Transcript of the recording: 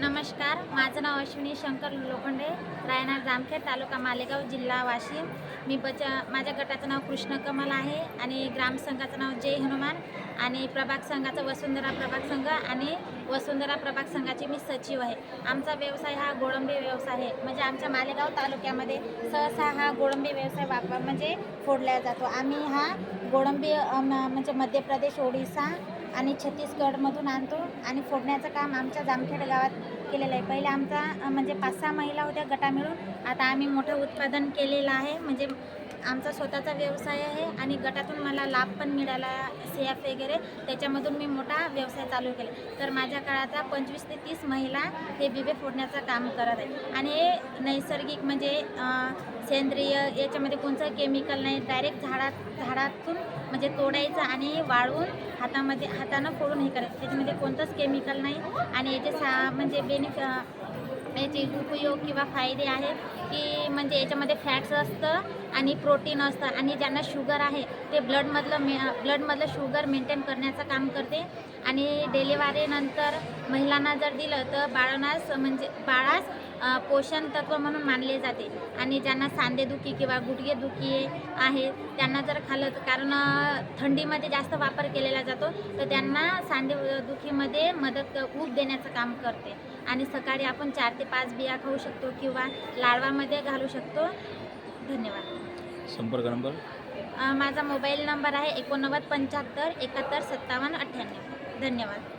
नमस्कार, माझं नाव अश्विनी शंकर लोखंडे, राहणार जामखेड, तालुका मालेगाव, जिल्हा वाशिम। माझ्या गटाचं नाव कृष्ण कमल आहे आणि ग्रामसंघाचं नाव जय हनुमान आणि प्रभाग संघाचं वसुंधरा प्रभाग संघ आणि वसुंधरा प्रभाग संघाची मी सचिव आहे। आमचा व्यवसाय हा गोळंबी व्यवसाय आहे। म्हणजे आमच्या मालेगाव तालुक्यामध्ये सहसा हा गोळंबी व्यवसाय म्हणजे फोडला जातो। आम्ही हा गोळंबी म्हणजे मध्य प्रदेश, ओडिसा आणि छत्तीसगडमधून आणतो आणि फोडण्याचं काम आमच्या जामखेड गावात केलेलं आहे। पहिले आमचा म्हणजे 5-6 महिला होत्या गटा मिळून, आता आम्ही मोठं उत्पादन केलेलं आहे। म्हणजे आमचा स्वतःचा व्यवसाय आहे आणि गटातून मला लाभ पण मिळाला, CF वगैरे, त्याच्यामधून मी मोठा व्यवसाय चालू केला। तर माझ्या काळात 25 ते 30 महिला हे बिबे फोडण्याचं काम करत आहे आणि हे नैसर्गिक म्हणजे सेंद्रिय, याच्यामध्ये कोणतं केमिकल नाही। डायरेक्ट झाडातून म्हणजे तोडायचं आणि वाळवून हातानं फोडून हे करायचं, त्याच्यामध्ये कोणतंच केमिकल नाही। आणि याचे म्हणजे याचे उपयोग किंवा फायदे आहेत की म्हणजे याच्यामध्ये फॅट्स असतं आणि प्रोटीन असतं आणि ज्यांना शुगर आहे ते ब्लडमधलं शुगर मेंटेन करण्याचं काम करते। आणि डिलिव्हरीनंतर महिलांना जर दिलं तर बाळास पोषण तत्व म्हणून मानले जाते। आणि ज्यांना सांधेदुखी किंवा गुडघेदुखी आहे त्यांना जर खाल्लं, कारण थंडीमध्ये जास्त वापर केलेला जातो, तर त्यांना सांधेदुखीमध्ये ऊब देण्याचं काम करते। आणि सकाळी आपण 4 ते 5 बिया खाऊ शकतो किंवा लाडवामध्ये घालू शकतो। धन्यवाद। संपर्क नंबर? माझा मोबाईल नंबर आहे 89 75 71 57 98। धन्यवाद।